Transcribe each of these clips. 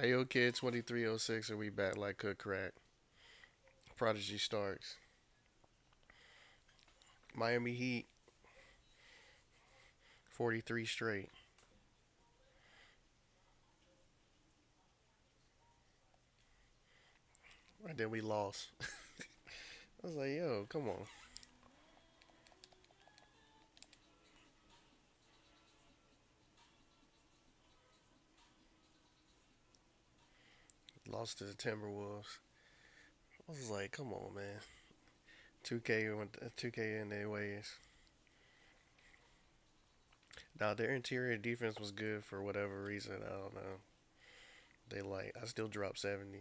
Ayo Kid 2306 and we back like cook crack. Prodigy Starks. Miami Heat 43 straight. And then we lost. I was like, yo, come on. Lost to the Timberwolves. I was like, come on, man. 2K in their ways. Now their interior defense was good for whatever reason. I don't know. I still dropped 70.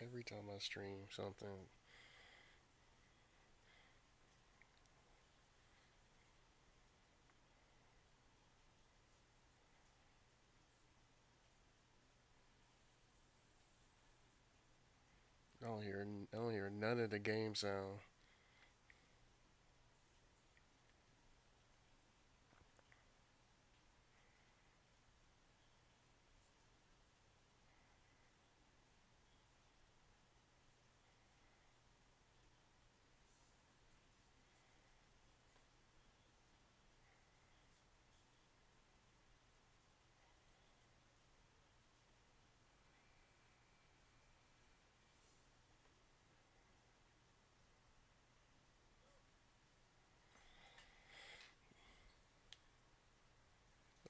Every time I stream something, I don't hear none of the game sound.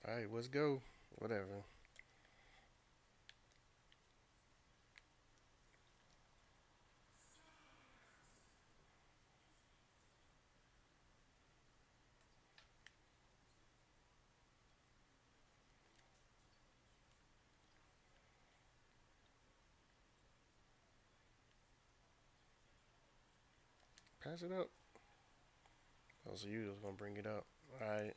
All right, let's go. Whatever. Pass it up. Oh, so you was gonna bring it up. All right.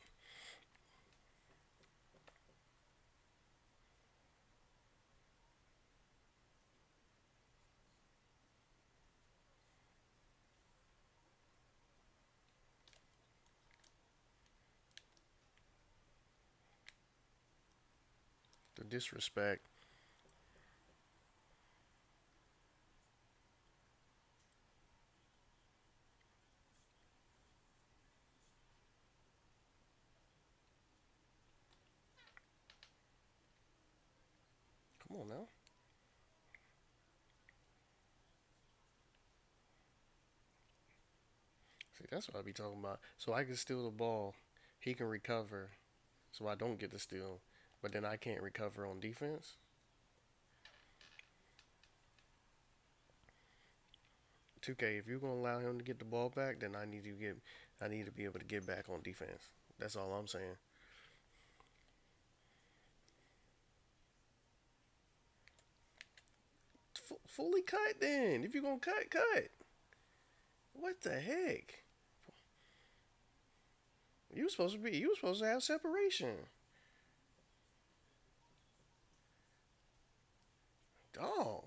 The disrespect. Come on now. See, that's what I be talking about. So I can steal the ball. He can recover. So I don't get the steal. But then I can't recover on defense. 2K, if you're gonna allow him to get the ball back, then I need to be able to get back on defense. That's all I'm saying. fully cut then. If you're gonna cut, cut. What the heck? You supposed to have separation. Dog.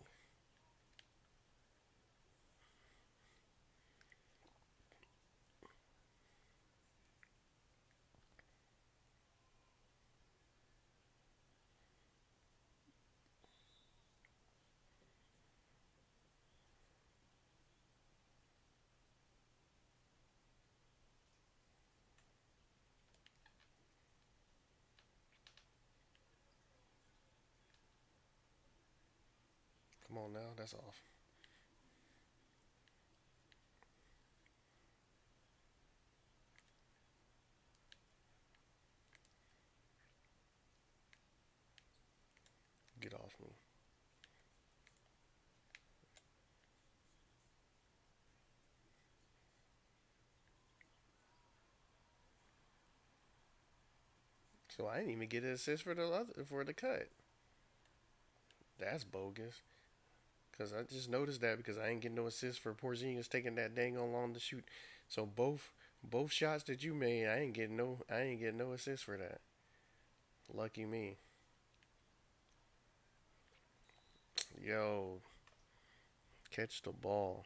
Come on now, that's off. Get off me. So I didn't even get an assist for the cut. That's bogus. Cause I just noticed that because I ain't getting no assist for Porzingis taking that dang on long to shoot. So both shots that you made, I ain't getting no assist for that. Lucky me. Yo, catch the ball.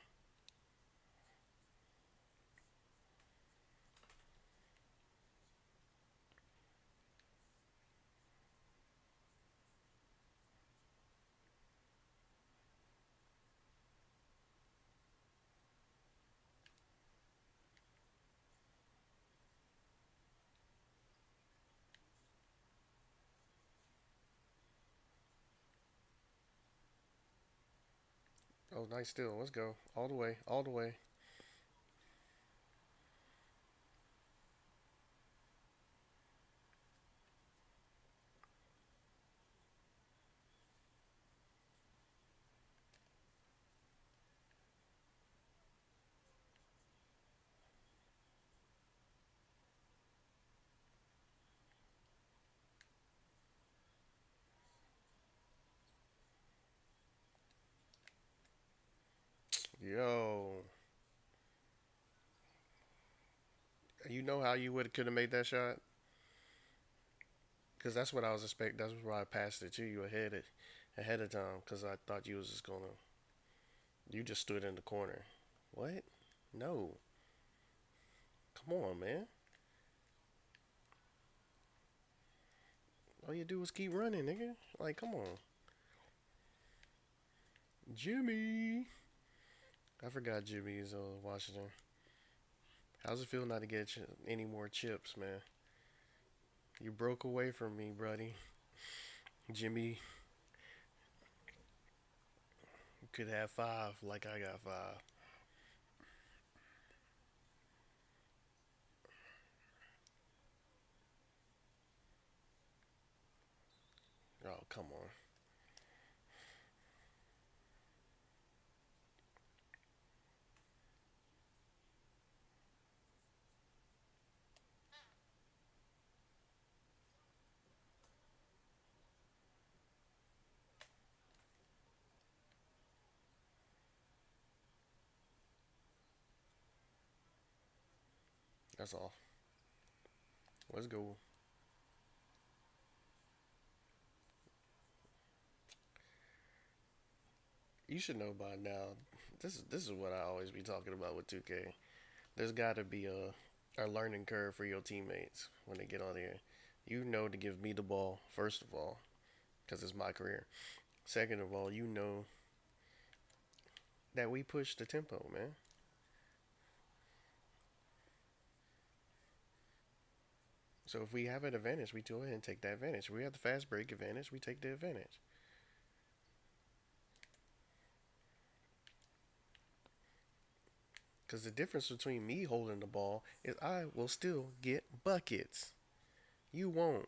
Oh, nice steal. Let's go all the way, all the way. Yo, you know how you would could have made that shot? Cause that's what I was expecting. That's why I passed it to you ahead of time. Cause I thought you was just gonna. You just stood in the corner. What? No. Come on, man. All you do is keep running, nigga. Like, come on. Jimmy. I forgot Jimmy's Washington. How's it feel not to get any more chips, man? You broke away from me, buddy. Jimmy, you could have five like I got five. Oh, come on. That's all. Let's go. You should know by now. This is what I always be talking about with 2K. There's got to be a learning curve for your teammates when they get on here. You know to give me the ball first of all, because it's my career. Second of all, you know that we push the tempo, man. So if we have an advantage, we go ahead and take that advantage. If we have the fast break advantage, we take the advantage. Because the difference between me holding the ball is I will still get buckets. You won't.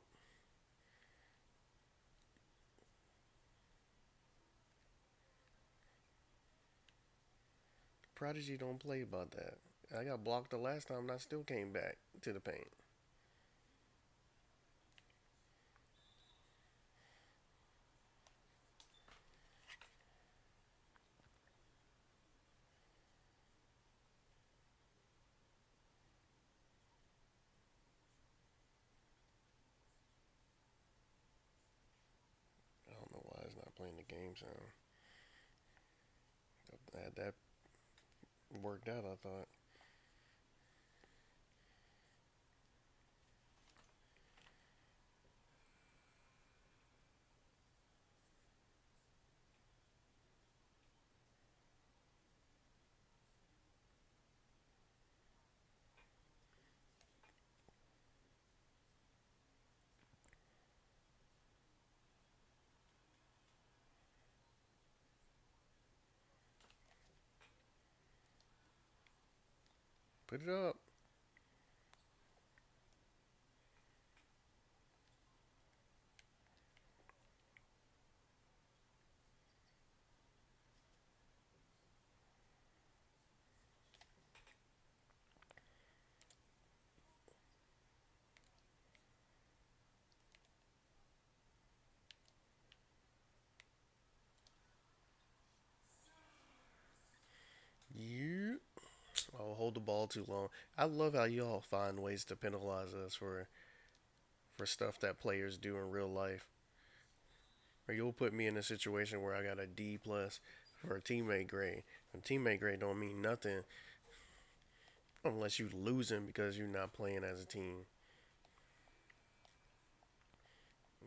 Prodigy don't play about that. I got blocked the last time and I still came back to the paint. game sound. That worked out, I thought. Put it up. You. Oh, hold the ball too long. I love how y'all find ways to penalize us for stuff that players do in real life. Or you'll put me in a situation where I got a D plus for a teammate grade. And teammate grade don't mean nothing unless you losing because you're not playing as a team.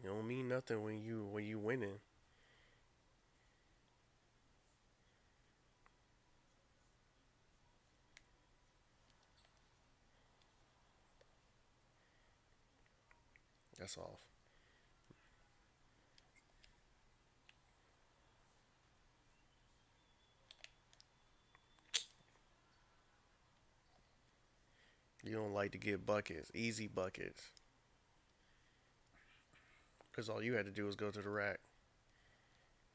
You don't mean nothing when you winning. That's off. You don't like to get buckets, easy buckets, because all you had to do was go to the rack,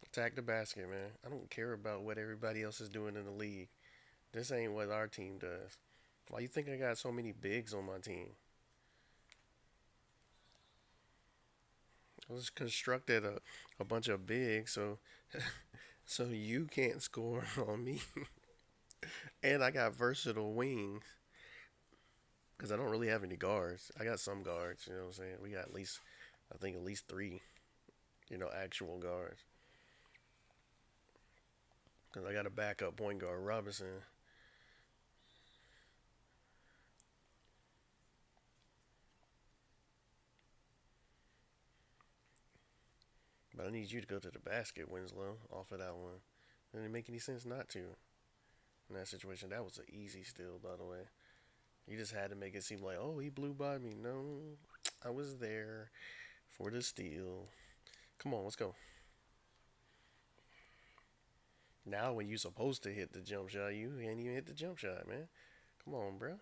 attack the basket, man. I don't care about what everybody else is doing in the league. This ain't what our team does. Why you think I got so many bigs on my team? I was constructed a bunch of bigs, so you can't score on me. And I got versatile wings because I don't really have any guards. I got some guards, you know what I'm saying? We got at least, I think, at least three, actual guards. Because I got a backup point guard, Robinson. But I need you to go to the basket, Winslow, off of that one. It didn't make any sense not to. In that situation, that was an easy steal, by the way. You just had to make it seem like, oh, he blew by me. No, I was there for the steal. Come on, let's go. Now, when you supposed to hit the jump shot, you ain't even hit the jump shot, man. Come on, bro.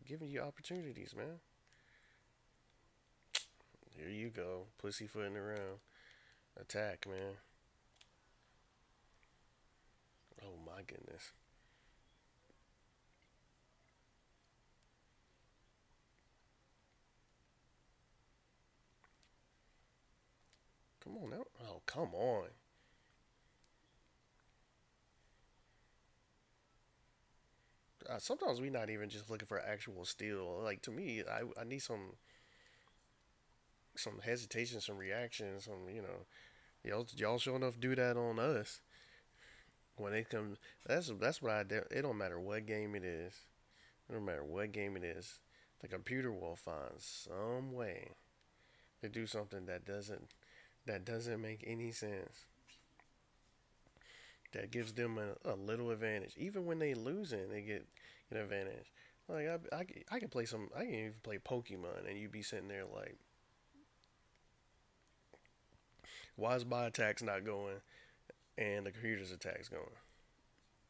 Giving you opportunities, man. Here you go, pussyfooting around. Attack, man. Oh my goodness. Come on now. Oh, come on. Sometimes we not even just looking for actual steal. Like to me, I need some hesitation, some reaction, some y'all sure enough do that on us when they come. That's what I do. It don't matter what game it is. It don't matter what game it is. The computer will find some way to do something that doesn't make any sense. That gives them a little advantage. Even when they losing, they get an advantage. Like I can play some. I can even play Pokemon, and you be sitting there like, why is my attacks not going, and the computer's attacks going?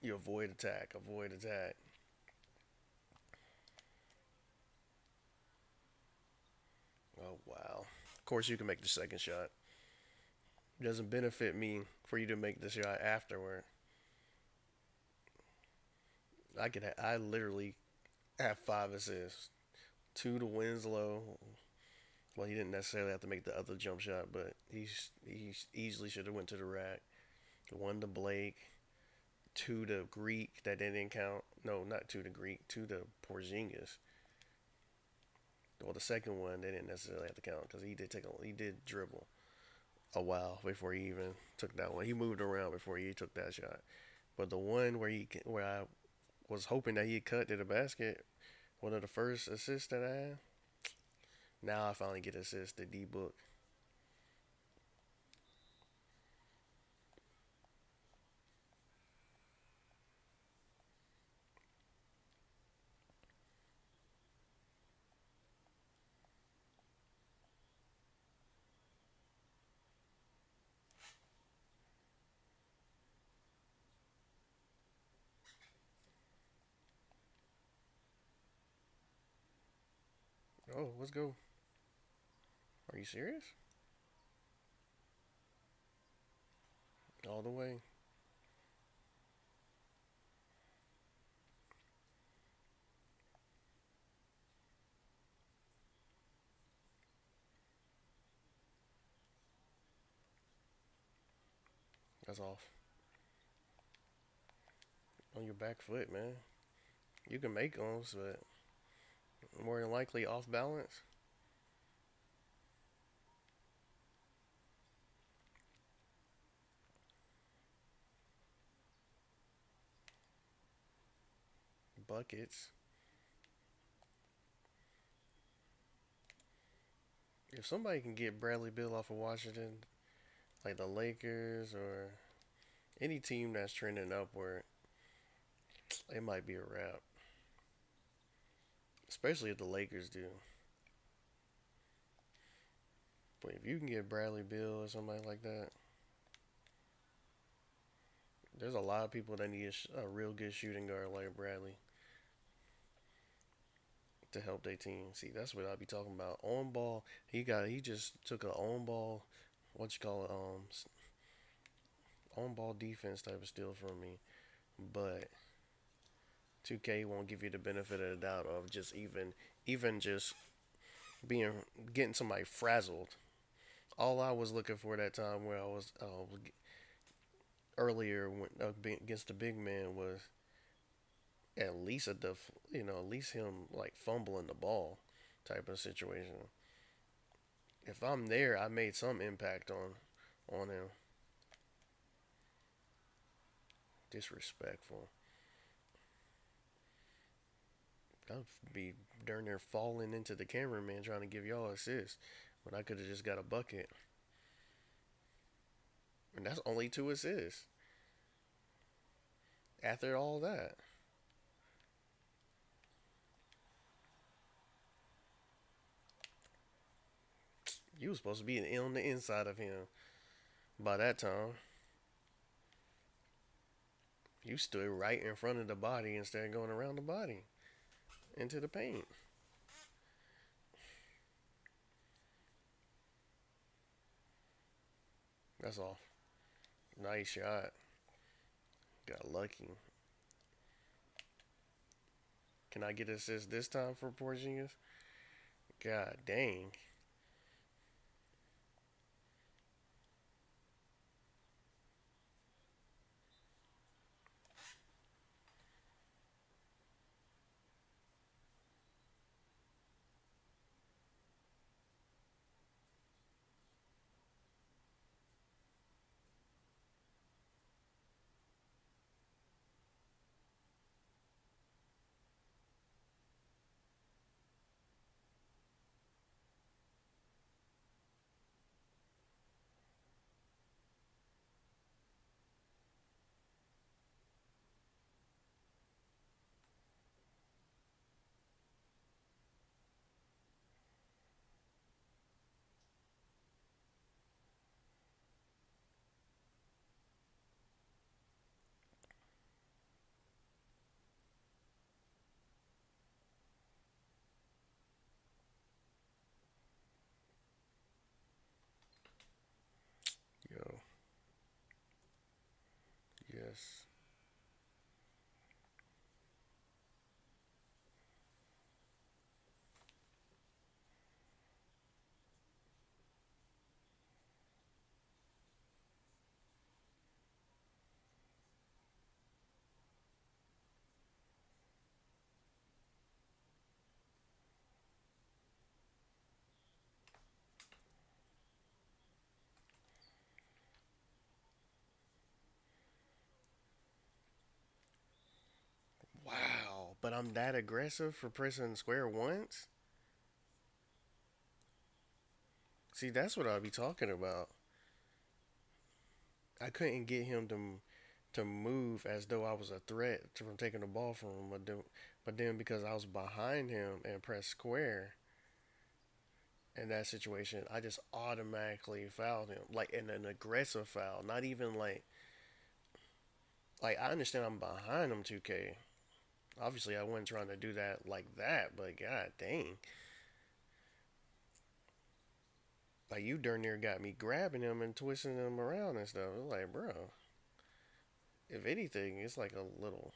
You avoid attack, avoid attack. Oh wow. Of course, you can make the second shot. It doesn't benefit me for you to make the shot afterward. I literally have 5 assists. Two to Winslow. Well, he didn't necessarily have to make the other jump shot, but he easily should have went to the rack. One to Blake. Two to Greek that didn't count. No, not two to Greek. Two to Porzingis. Well, the second one they didn't necessarily have to count because he did dribble a while before he even took that one. He moved around before he took that shot. But the one where I was hoping that he'd cut to the basket, one of the first assists that I had. Now I finally get assist to D Book. Oh, let's go. Are you serious? All the way. That's off. On your back foot, man. You can make them, but more than likely off balance. Buckets. If somebody can get Bradley Bill off of Washington, like the Lakers or any team that's trending upward, it might be a wrap. Especially if the Lakers do. But if you can get Bradley Bill or somebody like that, there's a lot of people that need a real good shooting guard like Bradley to help their team. See, that's what I be talking about. On ball, he just took a on ball, what you call it, on ball defense type of steal from me. But 2K won't give you the benefit of the doubt of just even just being getting somebody frazzled. All I was looking for that time where I was earlier when, against the big man was at least at least him like fumbling the ball type of situation. If I'm there, I made some impact on him. Disrespectful. I'd be darn near falling into the cameraman trying to give y'all assists when I could have just got a bucket. And that's only two assists. After all that, you was supposed to be on the inside of him. By that time, you stood right in front of the body instead of going around the body into the paint. That's all. Nice shot. Got lucky. Can I get assist this time for Porzingis? God dang. Yo, yes. but I'm that aggressive for pressing square once. See, that's what I'll be talking about. I couldn't get him to move as though I was a threat from taking the ball from him, but then because I was behind him and pressed square in that situation, I just automatically fouled him, like in an aggressive foul, not even like I understand I'm behind him 2K. Obviously, I wasn't trying to do that like that, but god dang, like you darn near got me grabbing him and twisting him around and stuff. It was like, bro, if anything, it's like a little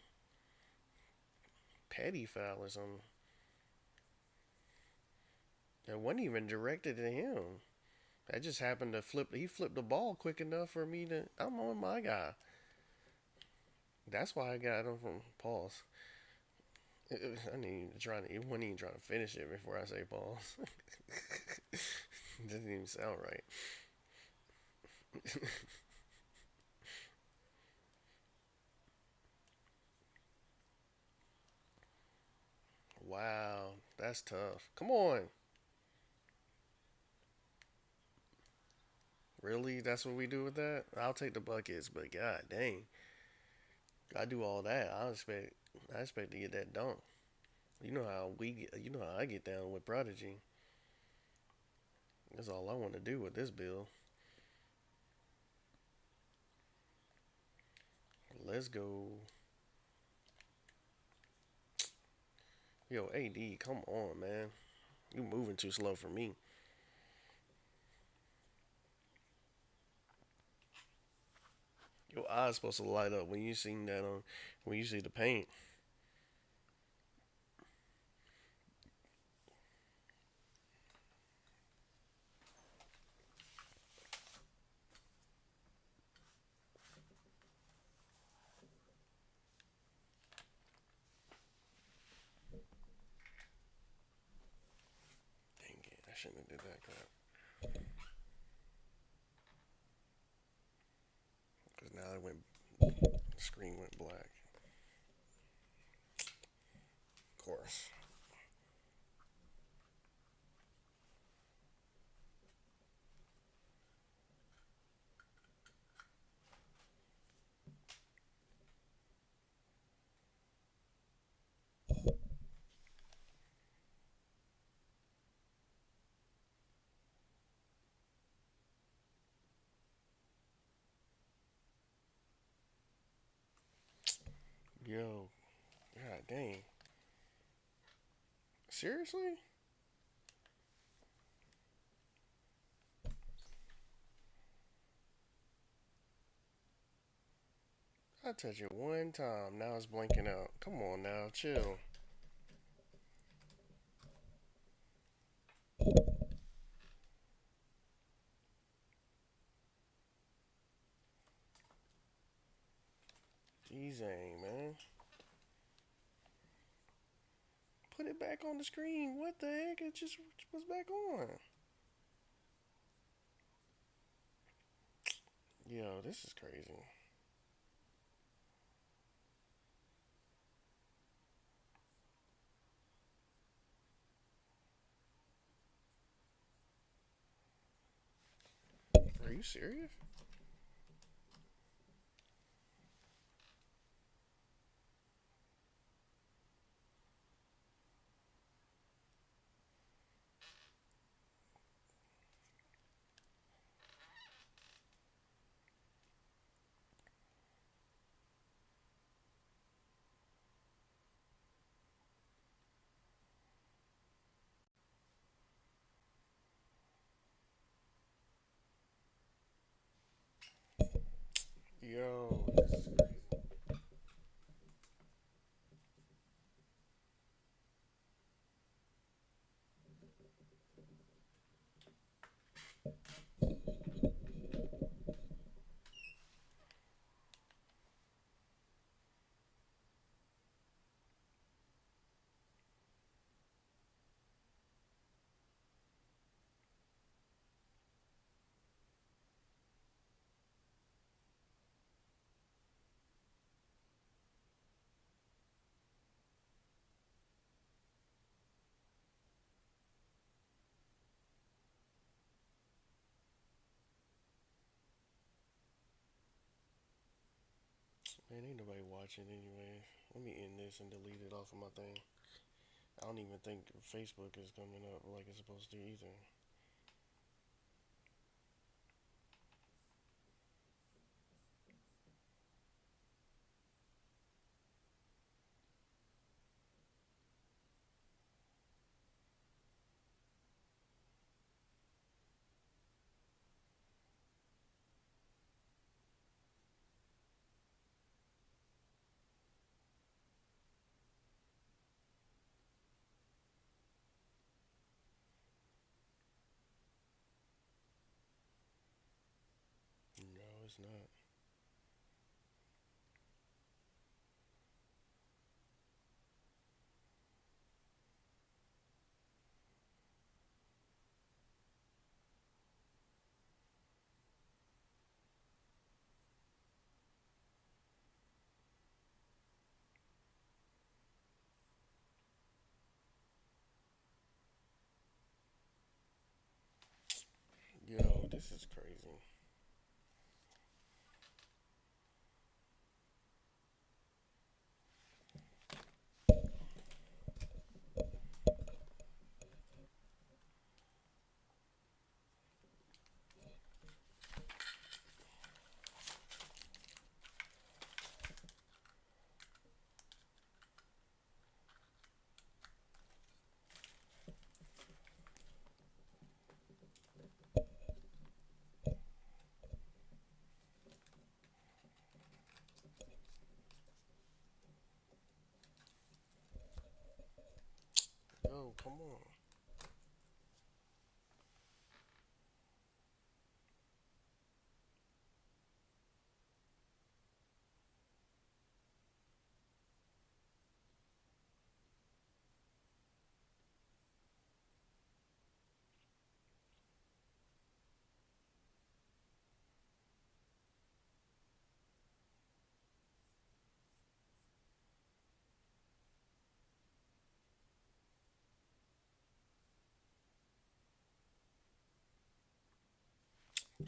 petty foul or something. It wasn't even directed at him. I just happened to flip. He flipped the ball quick enough for me to. I'm on my guy. That's why I got him from pause. I need to try to. He wasn't even trying to finish it before I say pause. Doesn't even sound right. Wow, that's tough. Come on, really? That's what we do with that? I'll take the buckets, but god dang, I do all that. I expect to get that dunk. You know how we get. You know how I get down with Prodigy. That's all I want to do with this bill. Let's go. Yo, AD, come on, man. You moving too slow for me. Your eyes supposed to light up when you see that on when you see the paint. Dang it, I shouldn't have did that crap. Cause now it went the screen went black. Of course. Yo, god dang. Seriously? I touch it one time. Now it's blinking out. Come on now, chill. Jeez, man. Put it back on the screen. What the heck? It just was back on. Yo, this is crazy. Are you serious? Yo, this is crazy. Man, ain't nobody watching anyway. Let me end this and delete it off of my thing. I don't even think Facebook is coming up like it's supposed to either. No, it's not. Yo, this is crazy. Yo, come on.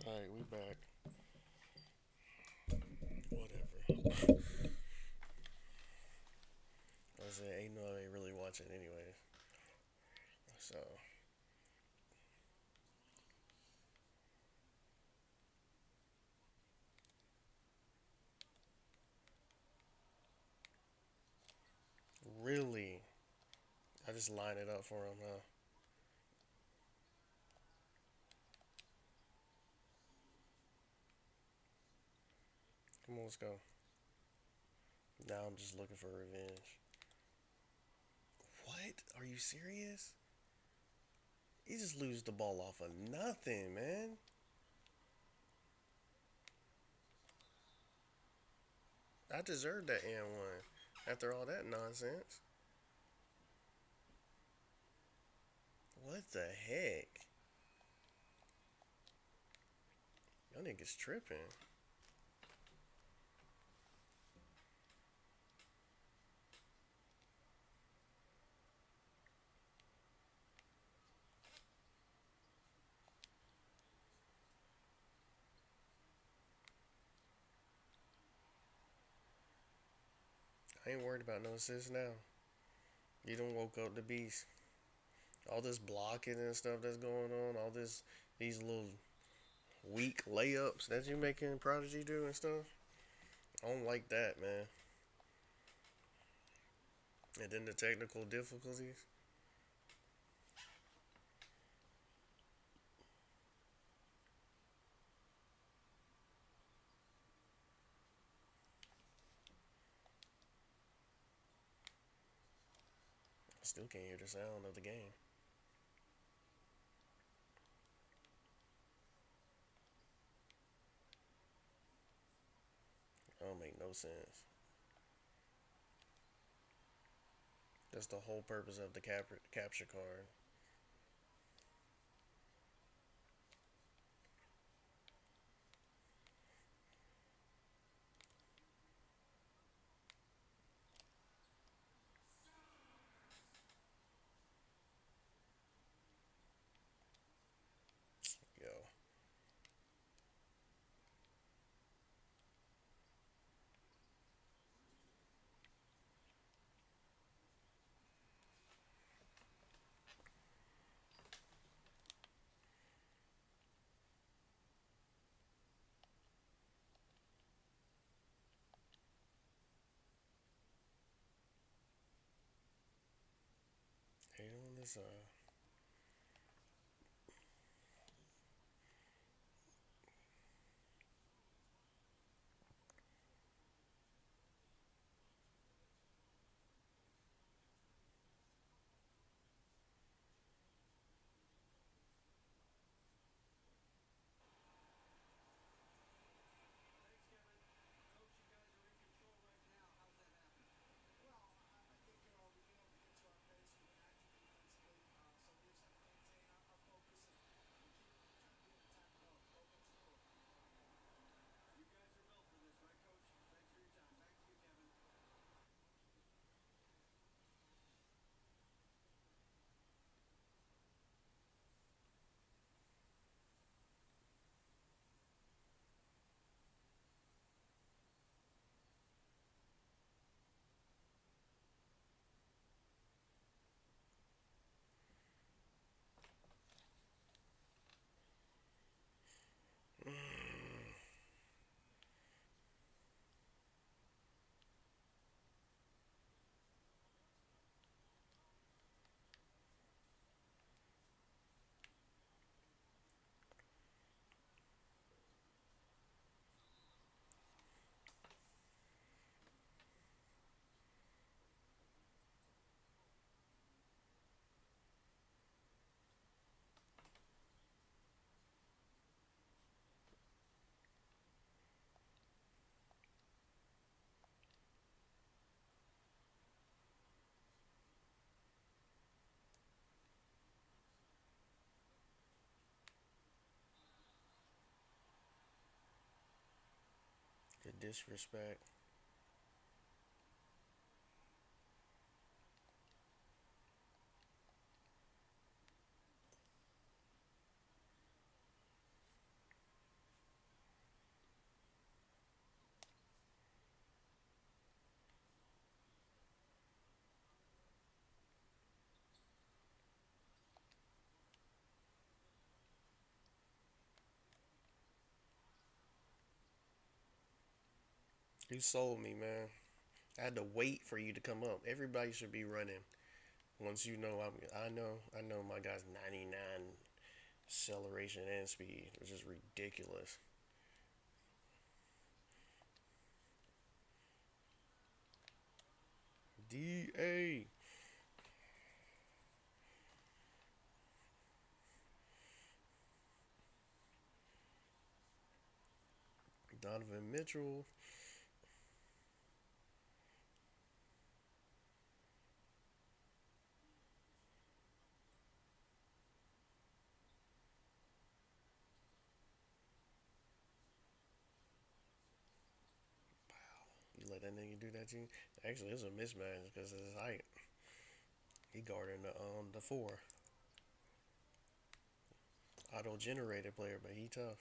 Alright, we back. Whatever. I said, ain't nobody really watching anyway. So, really, I just line it up for him, huh? Come on, let's go. Now I'm just looking for revenge. What? Are you serious? He just lose the ball off of nothing, man. I deserved that and one after all that nonsense. What the heck? Y'all niggas tripping. I ain't worried about no assists now. You done woke up the beast. All this blocking and stuff that's going on, all these little weak layups that you making Prodigy do and stuff. I don't like that, man. And then the technical difficulties. I still can't hear the sound of the game. That don't make no sense. That's the whole purpose of the capture card. Yo, This the disrespect. You sold me, man. I had to wait for you to come up. Everybody should be running. Once you know I know my guy's 99 acceleration and speed, which is ridiculous. DA Donovan Mitchell. You let that nigga do that to you? Actually, it's a mismatch because of his height. He guarding the four auto generated player, but he tough.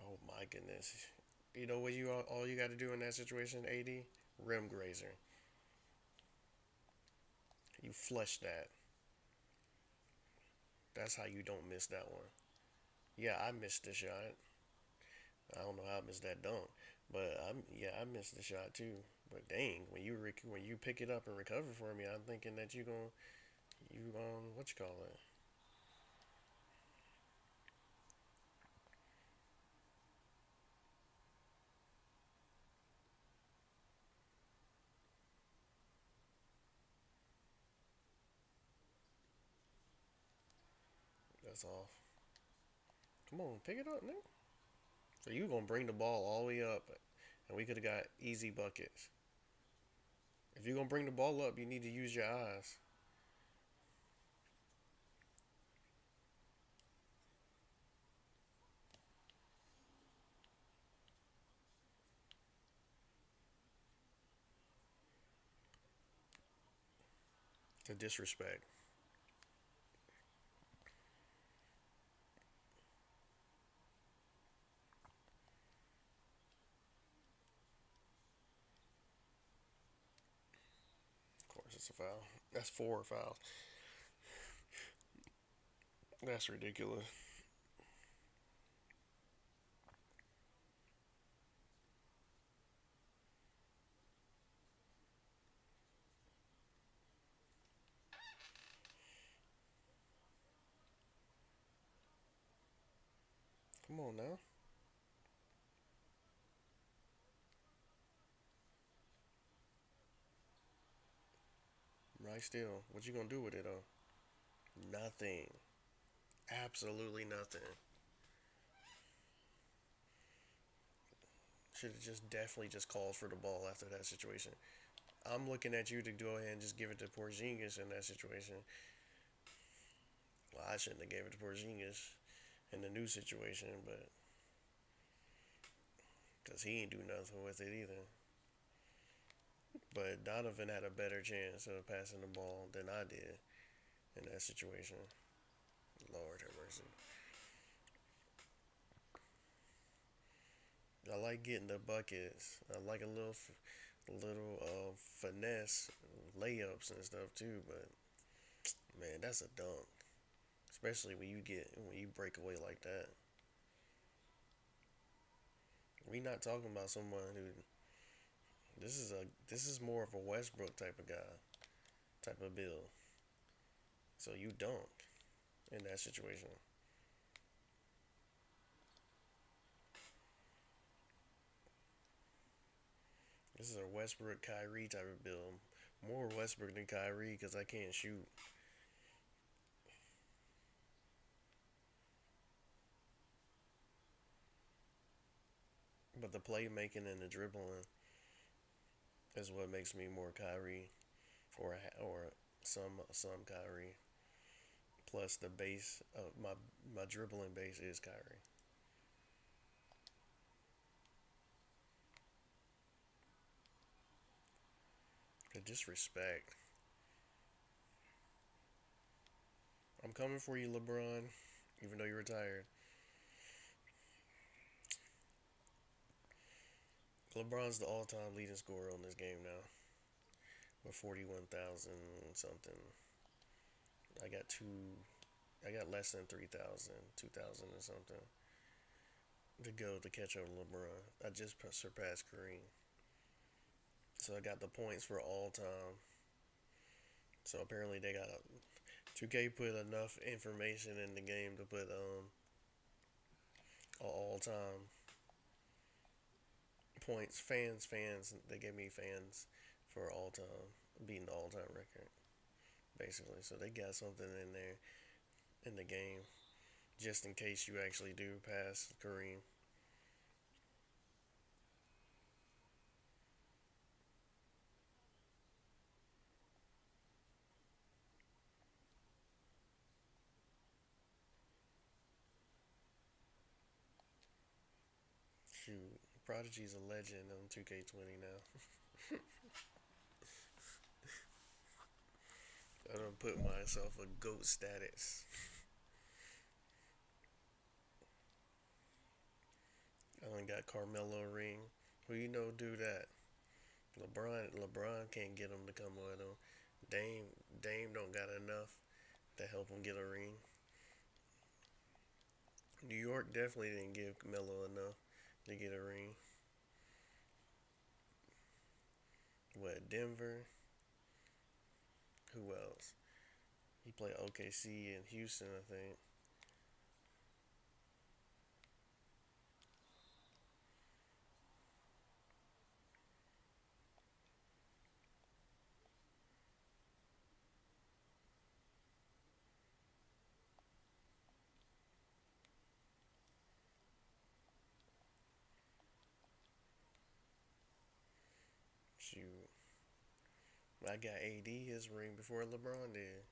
Oh my goodness. You know what you all you got to do in that situation, AD? Rim grazer. You flush that. That's how you don't miss that one. Yeah, I missed the shot. I don't know how I missed that dunk, but I missed the shot too. But dang, when you pick it up and recover for me, I'm thinking that you what you call it? That's off. Come on, pick it up, nigga. So you gonna bring the ball all the way up, and we could have got easy buckets. If you're gonna bring the ball up, you need to use your eyes. To disrespect. Of course, it's a foul. That's four fouls. That's ridiculous. Come on now. Right still. What you gonna do with it though? Nothing. Absolutely nothing. Should have just definitely just called for the ball after that situation. I'm looking at you to go ahead and just give it to Porzingis in that situation. Well, I shouldn't have gave it to Porzingis in the new situation, but because he ain't do nothing with it either. But Donovan had a better chance of passing the ball than I did in that situation. Lord have mercy. I like getting the buckets. I like a little finesse layups and stuff too. But man, that's a dunk. Especially when you break away like that. We not talking about someone who this is more of a Westbrook type of guy, type of build. So you dunk in that situation. This is a Westbrook Kyrie type of build. More Westbrook than Kyrie because I can't shoot. But the playmaking and the dribbling is what makes me more Kyrie or some Kyrie. Plus the base of my dribbling base is Kyrie. The disrespect. I'm coming for you, LeBron. Even though you're retired, LeBron's the all-time leading scorer on this game now with 41,000 something. I got two. I got less than 3,000, 2,000 or something to go to catch up to LeBron. I just surpassed Kareem. So I got the points for all time. So apparently they got 2K put enough information in the game to put all time points. Fans. They gave me fans for all time beating the all time record basically. So they got something in there in the game just in case you actually do pass Kareem. Shoot, Prodigy's a legend on 2K20 now. I don't put myself a GOAT status. I done got Carmelo ring. Who you know do that? LeBron can't get him to come with him. Dame Dame don't got enough to help him get a ring. New York definitely didn't give Melo enough to get a ring. What Denver? Who else? He played OKC and Houston, I think. Shoot, I got AD his ring before LeBron did.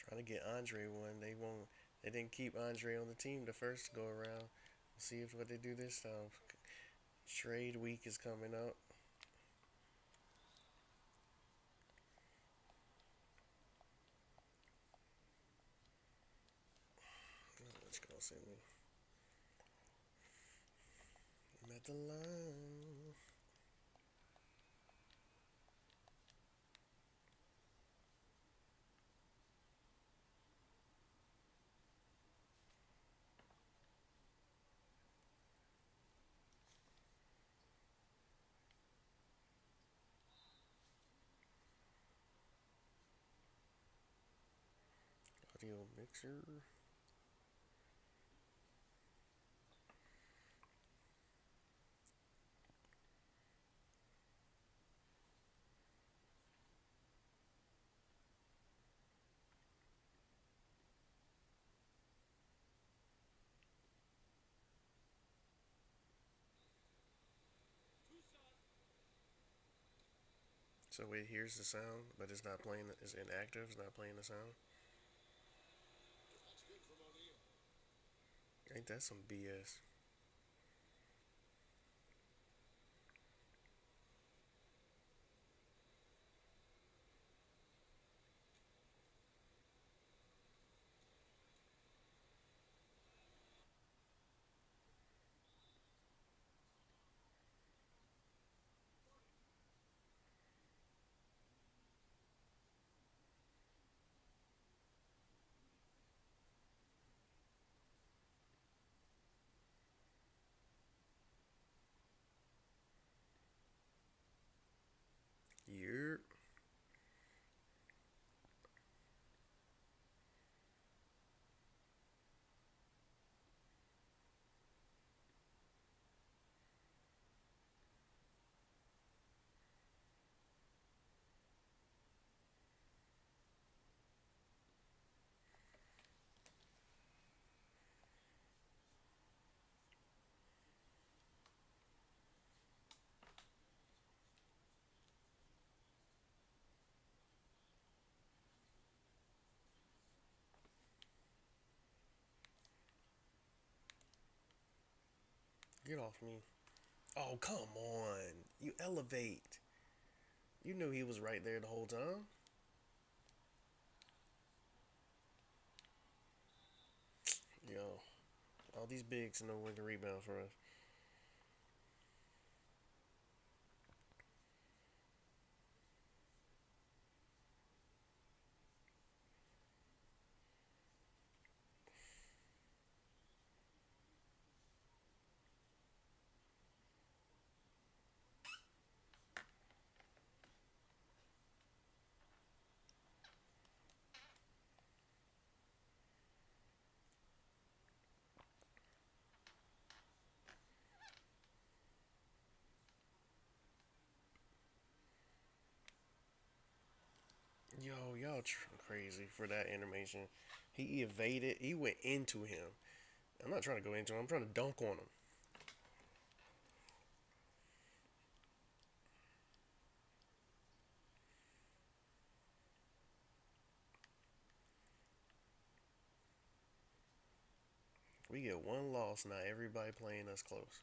Trying to get Andre one. They won't. They didn't keep Andre on the team the first go around. We'll see if what they do this time. Trade week is coming up. Let's go send me. I'm at the line. Steel mixer. So it hears the sound, but it's not playing. It's inactive. It's not playing the sound. Ain't that some BS? Yep. Get off me. Oh, come on. You elevate. You knew he was right there the whole time. Yo, all these bigs know when to rebound for us. Yo, y'all crazy for that animation. He evaded. He went into him. I'm not trying to go into him. I'm trying to dunk on him. We get one loss. Not everybody playing us close.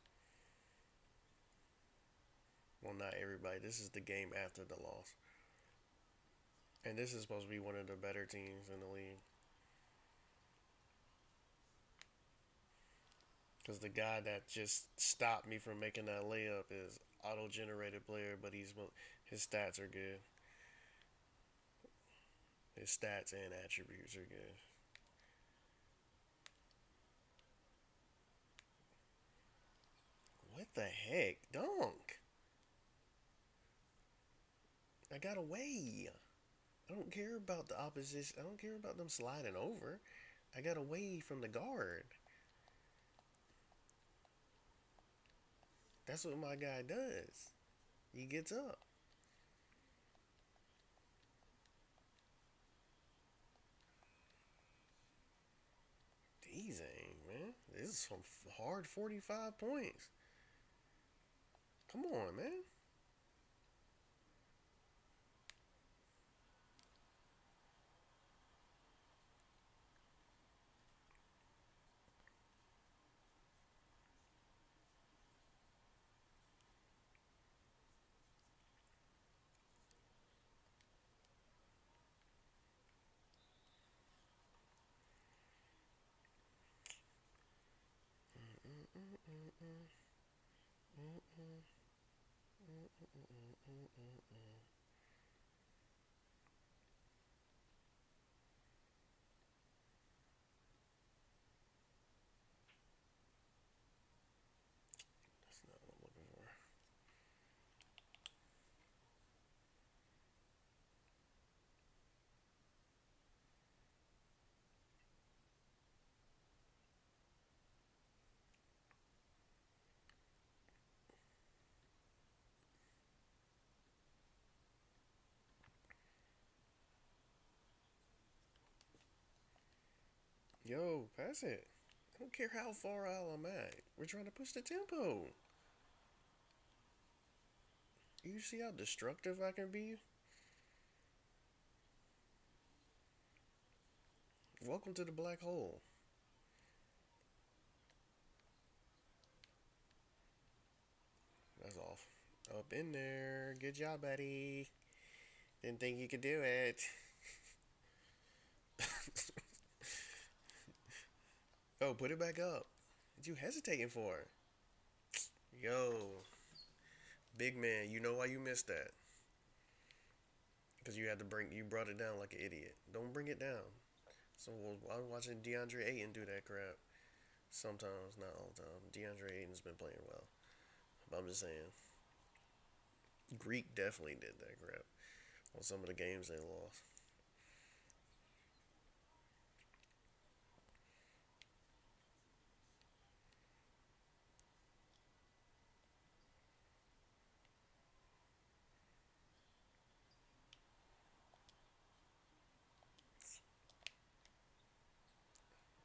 Well, not everybody. This is the game after the loss. And this is supposed to be one of the better teams in the league. Because the guy that just stopped me from making that layup is auto-generated player, but his stats are good. His stats and attributes are good. What the heck? Dunk! I got away. I don't care about the opposition. I don't care about them sliding over. I got away from the guard. That's what my guy does. He gets up. These ain't, man. This is some hard 45 points. Come on, man. That's not what I'm looking for. Yo, pass it. I don't care how far out I'm at. We're trying to push the tempo. You see how destructive I can be? Welcome to the black hole. That's off. Up in there. Good job, buddy. Didn't think you could do it. Oh, put it back up. What you hesitating for? Yo, big man, you know why you missed that? Because you brought it down like an idiot. Don't bring it down. So I'm watching DeAndre Ayton do that crap. Sometimes, not all the time. DeAndre Ayton's been playing well. But I'm just saying, Greek definitely did that crap on some of the games they lost.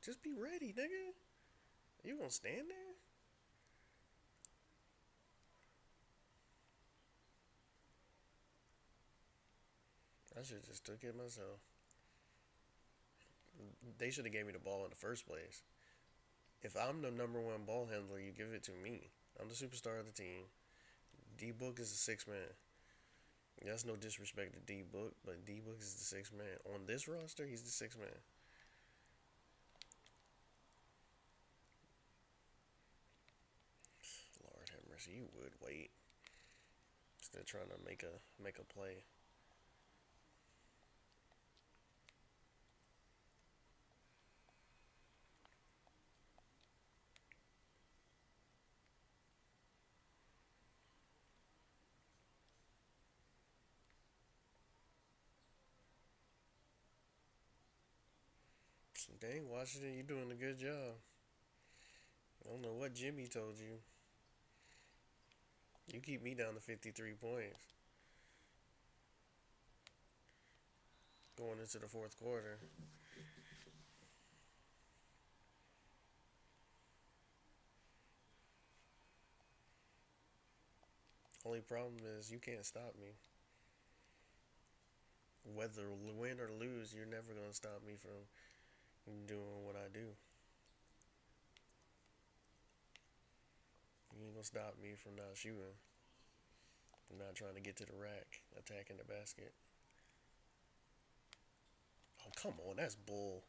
Just be ready, nigga. You gonna stand there? I should just took it myself. They should have gave me the ball in the first place. If I'm the number one ball handler, you give it to me. I'm the superstar of the team. D Book is the sixth man. That's no disrespect to D Book, but D Book is the sixth man. On this roster, he's the sixth man. Lord have mercy, you would wait. Still trying to make a play. Dang, Washington, you doing a good job. I don't know what Jimmy told you. You keep me down to 53 points going into the fourth quarter. Only problem is you can't stop me. Whether win or lose, you're never gonna stop me from doing what I do. You ain't gonna stop me from not shooting, from not trying to get to the rack, attacking the basket. Oh come on, that's bull.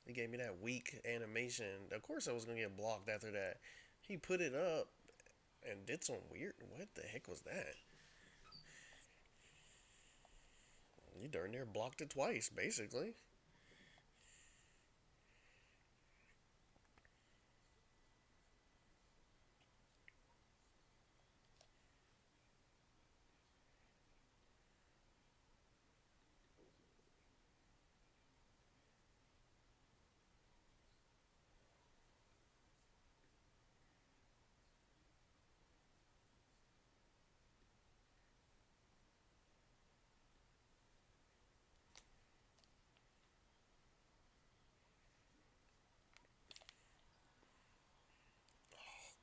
He gave me that weak animation. Of course, I was gonna get blocked after that. He put it up and did some weird. What the heck was that? You darn near blocked it twice, basically.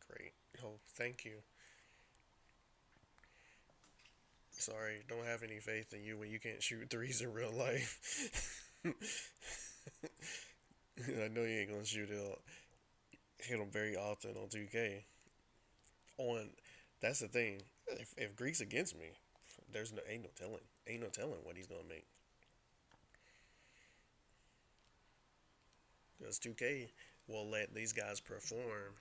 Great. Oh, thank you. Sorry, don't have any faith in you when you can't shoot threes in real life. I know you ain't gonna hit them very often on 2K. On That's the thing. If Greek's against me, there's no ain't no telling. Ain't no telling what he's gonna make. Because 2K will let these guys perform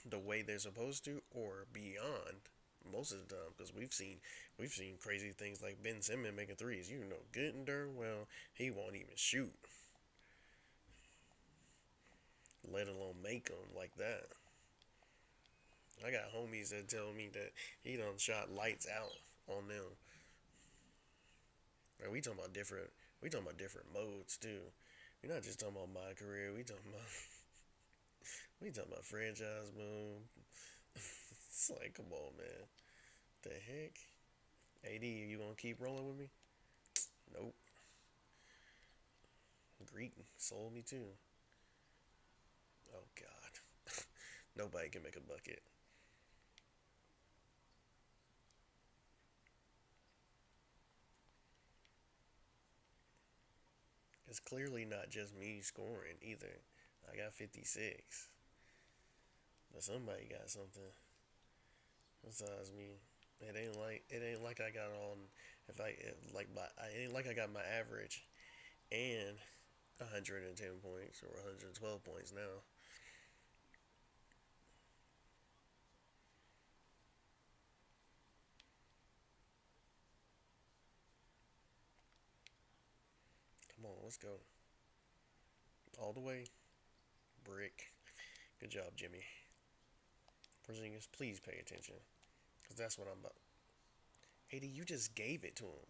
the way they're supposed to or beyond most of the time. Because we've seen crazy things like Ben Simmons making threes. You know good and darn well he won't even shoot, let alone make them like that. I got homies that tell me that he done shot lights out on them. And we talking about different modes too. We're not just talking about my career. We talking about franchise mode. It's like, come on, man. The heck? AD, you gonna keep rolling with me? Nope. Greek sold me too. Oh God, nobody can make a bucket. It's clearly not just me scoring either. I got 56, but somebody got something besides me. It ain't like I got on. If I if, like my it ain't like I got my average and 110 points or 112 points now. Come on, let's go all the way. Brick. Good job, Jimmy. Porzingis, please pay attention, cause that's what I'm about. 80, you just gave it to him.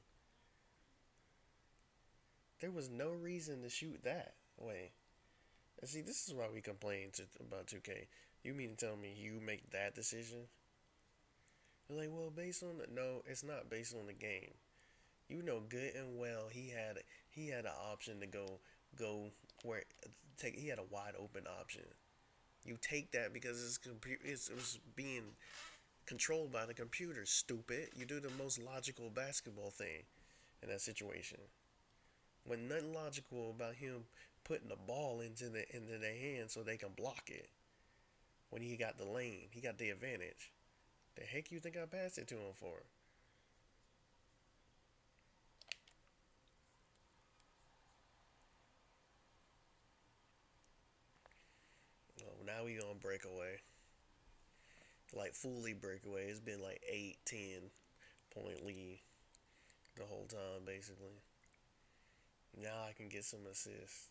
There was no reason to shoot that way. And see, this is why we complain about 2K. You mean to tell me you make that decision? You're like, well, based on the no, it's not based on the game. You know good and well he had an option to go where take he had a wide open option. You take that because it was being controlled by the computer. Stupid. You do the most logical basketball thing in that situation. When nothing logical about him putting the ball into their hands so they can block it. When he got the lane, he got the advantage. The heck you think I passed it to him for? Oh, now we gonna break away. Like fully break away. It's been like 8, 10 point lead the whole time basically. Now I can get some assists.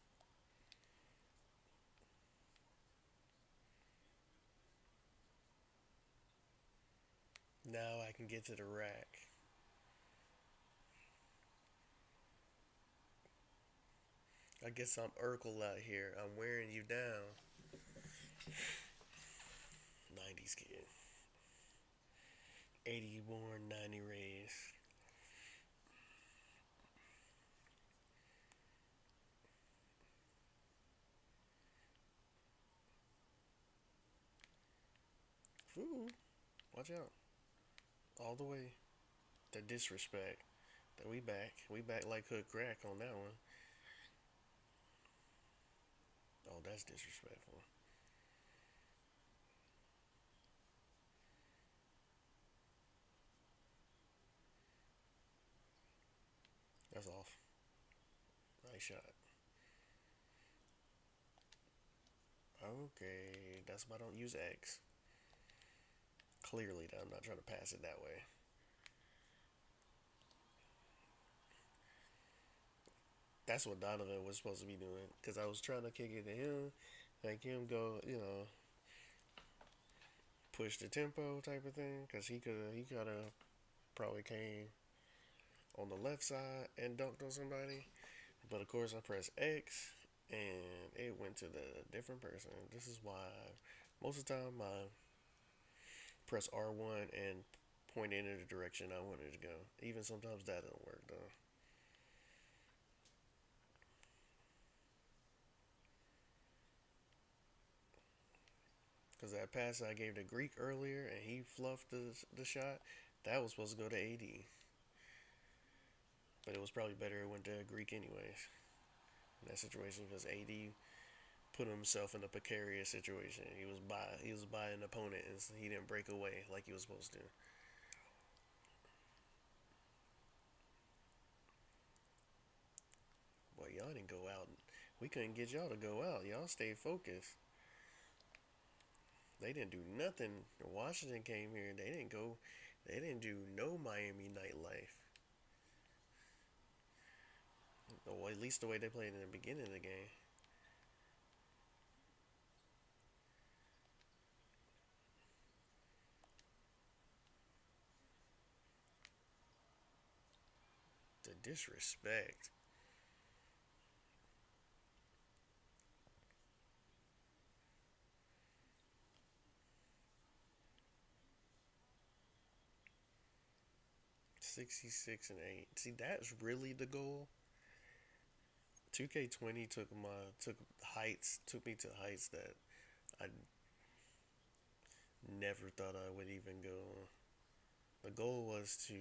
Now I can get to the rack. I guess I'm Urkel out here. I'm wearing you down. 90s kid. 80 born, 90 raised. Ooh, watch out. All the way. The disrespect. That we back. We back like hood crack on that one. Oh, that's disrespectful. That's off. Nice shot. Okay, that's why I don't use X. Clearly, that I'm not trying to pass it that way. That's what Donovan was supposed to be doing. Because I was trying to kick it to him, make him go, push the tempo type of thing. Because he could have probably came on the left side and dunked on somebody. But of course, I pressed X and it went to the different person. This is why most of the time I press R1 and point it in the direction I wanted to go. Even sometimes that doesn't work though. Because that pass I gave to Greek earlier and he fluffed the shot, that was supposed to go to AD. But it was probably better it went to Greek anyways in that situation because AD put himself in a precarious situation. He was by an opponent and he didn't break away like he was supposed to. Boy, y'all didn't go out. We couldn't get y'all to go out. Y'all stayed focused. They didn't do nothing. Washington came here. They didn't go. They didn't do no Miami nightlife. Or at least the way they played in the beginning of the game. The disrespect. 66 and 8. See, that's really the goal 2K20 took me to heights that I never thought I would even go on. The goal was to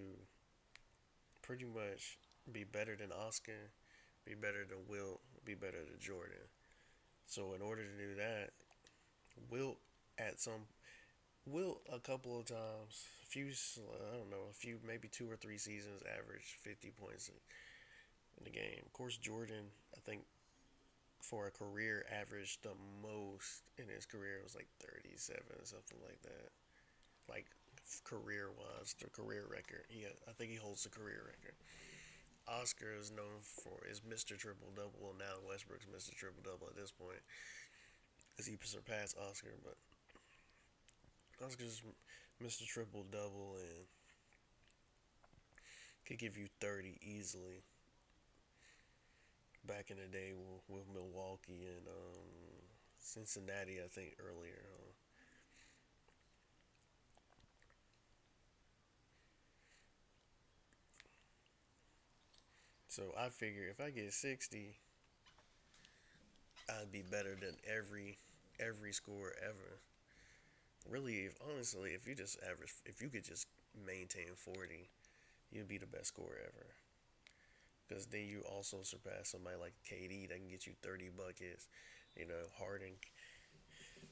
pretty much be better than Oscar, be better than Wilt, be better than Jordan. So in order to do that, Wilt at some Wilt a couple of times, a few I don't know, a few maybe 2 or 3 seasons averaged 50 points in the game. Of course, Jordan I think for a career averaged the most in his career was like 37 something like that. Like career wise, the career record. I think he holds the career record. Oscar is known for is Mr. Triple Double. Now Westbrook's Mr. Triple Double at this point, as he surpassed Oscar. But Oscar's Mr. Triple Double and could give you 30 easily. Back in the day with Milwaukee and Cincinnati, I think earlier. So I figure if I get 60, I'd be better than every scorer ever. Really, if honestly, if you just average, if you could just maintain 40, you'd be the best scorer ever. Because then you also surpass somebody like KD that can get you 30 buckets. Harden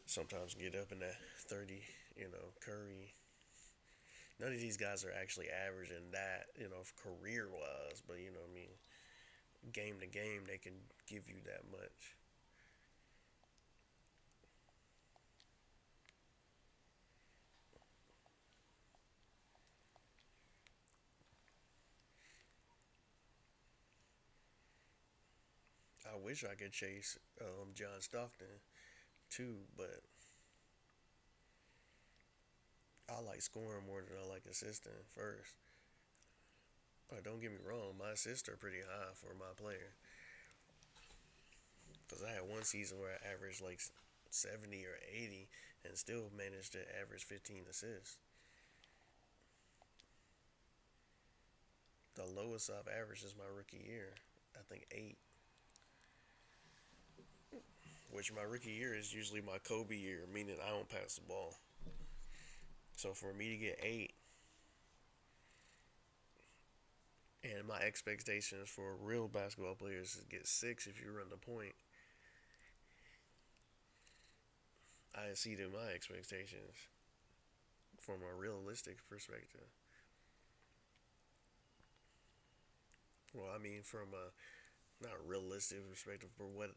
sometimes get up in that 30. Curry. None of these guys are actually averaging that, career wise. But what I mean, game to game, they can give you that much. I wish I could chase John Stockton too, but I like scoring more than I like assisting first. Don't get me wrong, my assists are pretty high for my player. Because I had one season where I averaged like 70 or 80 and still managed to average 15 assists. The lowest I've averaged is my rookie year. I think 8. Which my rookie year is usually my Kobe year, meaning I don't pass the ball. So for me to get 8, and my expectations for real basketball players is to get 6 if you run the point, I exceeded my expectations from a realistic perspective. Well, I mean from a not realistic perspective, but what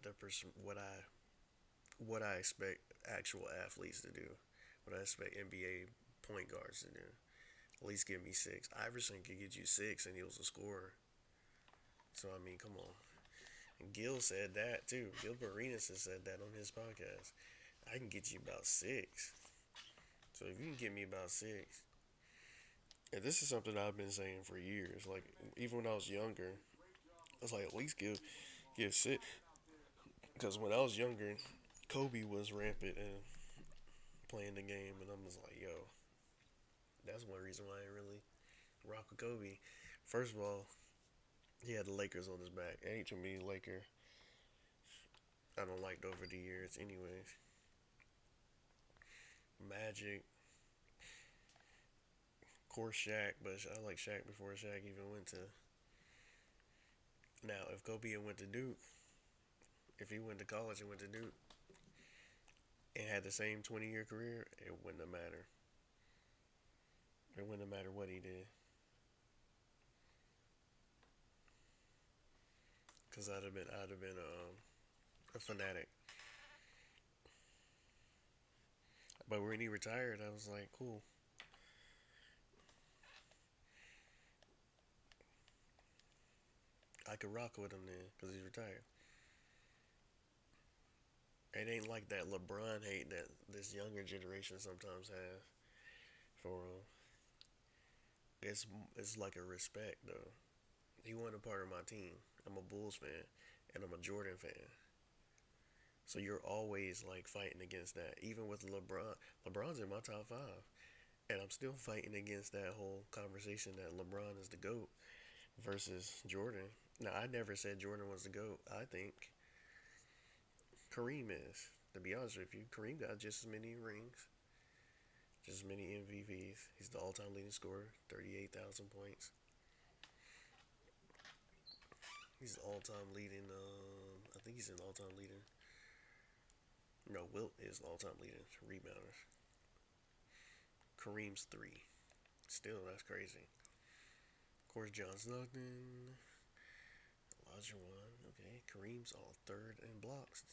I expect actual athletes to do, what I expect NBA point guards to do. At least give me 6. Iverson could get you 6, and he was a scorer. So I mean, come on. And Gil said that too. Gilbert Arenas has said that on his podcast. I can get you about 6. So if you can get me about 6, and this is something I've been saying for years. Like even when I was younger, I was like at least give 6. Because when I was younger, Kobe was rampant and playing the game, and I'm just like, yo, that's one reason why I really rock with Kobe. First of all, he had the Lakers on his back. Ain't too many Laker I don't liked over the years, anyways. Magic, of course Shaq, but I like Shaq before Shaq even went to. Now, if Kobe had went to Duke, if he went to college and went to Duke and had the same 20-year career, it wouldn't have mattered. It wouldn't have mattered what he did, cause I'd have been a fanatic. But when he retired, I was like, cool. I could rock with him then, cause he's retired. It ain't like that LeBron hate that this younger generation sometimes has for him. It's like a respect though. He wasn't a part of my team. I'm a Bulls fan and I'm a Jordan fan. So you're always like fighting against that. Even with LeBron, LeBron's in my top 5, and I'm still fighting against that whole conversation that LeBron is the goat versus Jordan. No, I never said Jordan was the GOAT. I think Kareem is. To be honest with you, Kareem got just as many rings, just as many MVPs. He's the all-time leading scorer, 38,000 points. He's the all-time leading. I think he's an all-time leader. No, Wilt is the all-time leading rebounder. Kareem's three. Still, that's crazy. Of course, John Stockton, Elijah one. Okay, Kareem's all third in blocks.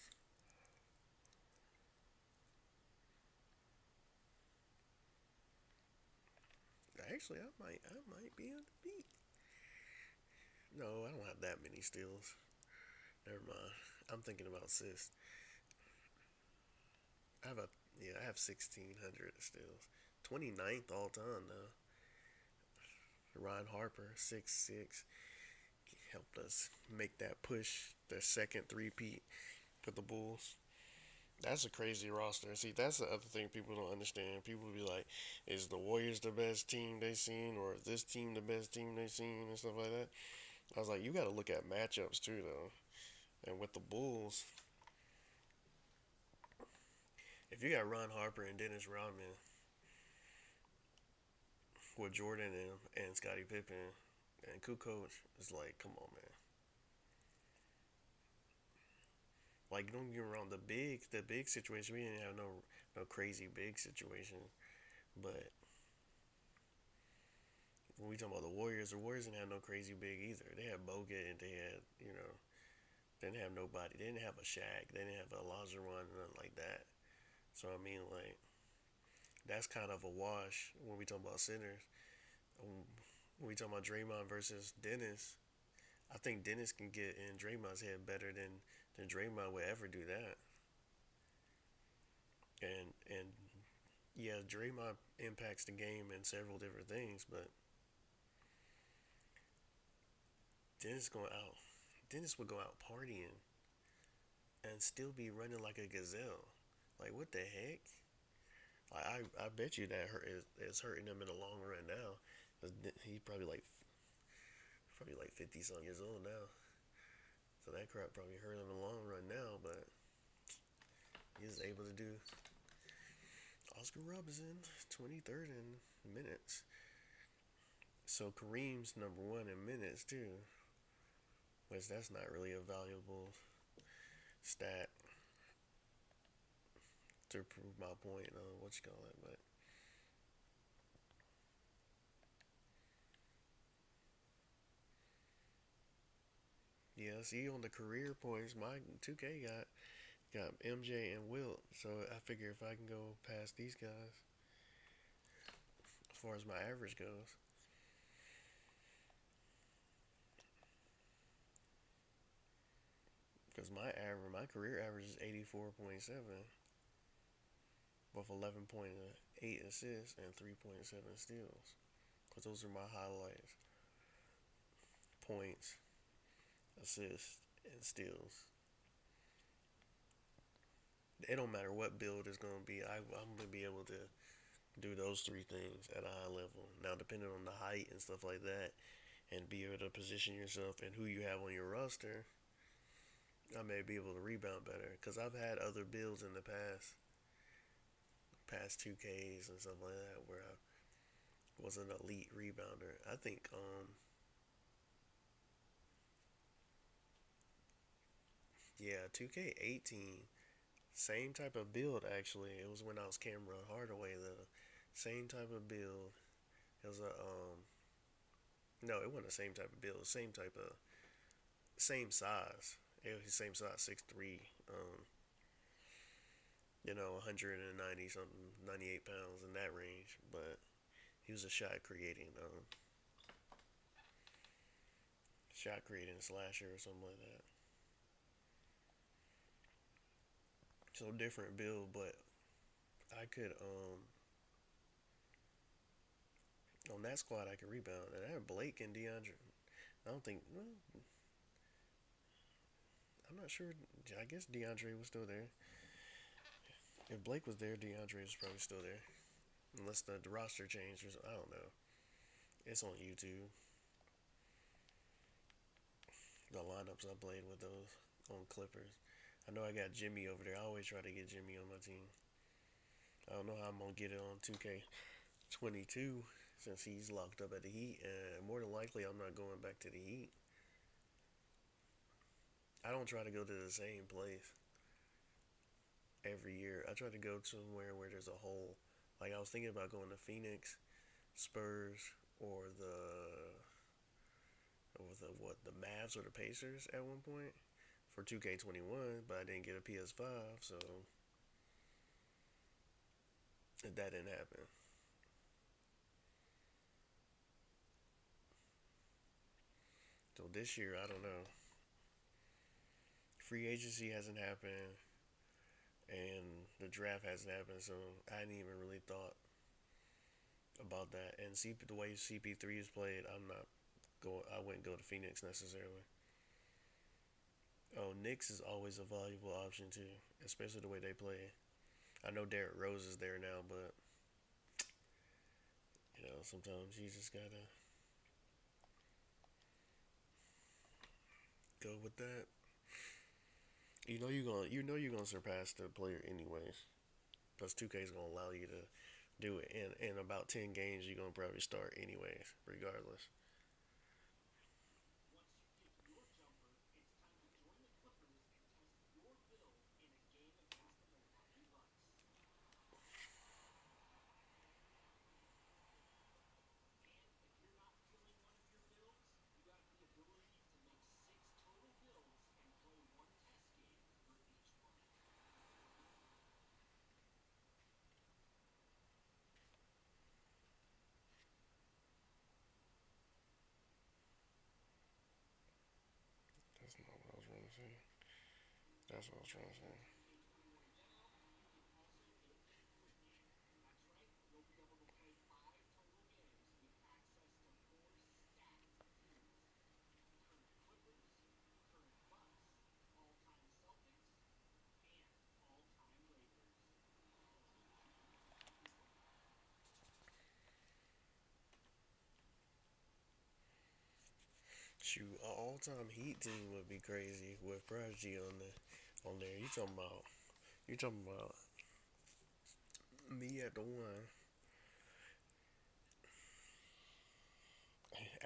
Actually, I might be on the beat. No, I don't have that many steals. Never mind. I'm thinking about assists. I have a yeah, I have 1,600 steals. 29th all time now. Ron Harper, 6'6", helped us make that push, the second three-peat for the Bulls. That's a crazy roster. See, that's the other thing people don't understand. People be like, is the Warriors the best team they seen, or is this team the best team they seen, and stuff like that. I was like, you got to look at matchups too, though. And with the Bulls, if you got Ron Harper and Dennis Rodman with Jordan and Scottie Pippen and Kukoc, it's like, come on, man. Like, don't get me wrong, the big situation, we didn't have no crazy big situation, but when we talk about the Warriors didn't have no crazy big either. They had Bogut and they had, they didn't have nobody. They didn't have a Shaq. They didn't have a Olajuwon, nothing like that. So I mean, like, that's kind of a wash when we talk about centers. Um, when we talk about Draymond versus Dennis, I think Dennis can get in Draymond's head better than Draymond would ever do that. And yeah, Draymond impacts the game in several different things, but Dennis going out. Dennis would go out partying and still be running like a gazelle. Like what the heck? Like I bet you that is hurting him in the long run now. He probably like 50 some years old now. So that crap probably hurt him in the long run now, but he's able to do Oscar Robertson 23rd in minutes. So Kareem's number one in minutes too. Which that's not really a valuable stat to prove my point on what you call it, but yeah, see on the career points, my 2K got MJ and Wilt, so I figure if I can go past these guys as far as my average goes, because my career average is 84.7 with 11.8 assists and 3.7 steals, because those are my highlights: points, assists, and steals. It don't matter what build it's gonna be. I'm gonna be able to do those three things at a high level. Now, depending on the height and stuff like that, and be able to position yourself and who you have on your roster, I may be able to rebound better. Because I've had other builds in the past 2Ks and stuff like that, where I was an elite rebounder. I think, yeah, 2K18, same type of build actually. It was when I was Cameron Hardaway, the same type of build. It was no, it wasn't the same type of build, same size. It was the same size, 6'3", 190 something, 98 pounds in that range. But he was a shot creating slasher or something like that. So different build, but I could on that squad I could rebound. And I had Blake and DeAndre. I don't think. Well, I'm not sure. I guess DeAndre was still there. If Blake was there, DeAndre was probably still there. Unless the roster changed or something. I don't know. It's on YouTube. The lineups I played with those on Clippers. I know I got Jimmy over there. I always try to get Jimmy on my team. I don't know how I'm gonna get it on 2K22 since he's locked up at the Heat, and more than likely I'm not going back to the Heat. I don't try to go to the same place every year. I try to go somewhere where there's a hole. Like I was thinking about going to Phoenix, Spurs, or the Mavs or the Pacers at one point for 2K21, but I didn't get a PS5, so that didn't happen. So this year, I don't know. Free agency hasn't happened, and the draft hasn't happened, so I hadn't even really thought about that. And the way CP3 is played, I'm not going. I wouldn't go to Phoenix necessarily. Oh, Knicks is always a valuable option too, especially the way they play. I know Derrick Rose is there now, but sometimes you just gotta go with that. You're gonna surpass the player anyways. Plus 2K is gonna allow you to do it in about 10 games. You're gonna probably start anyways, regardless. That's not what I was trying to say. That's what I was trying to say. Shoot, an all-time Heat team would be crazy with Prodigy on there. You talking about me at the one.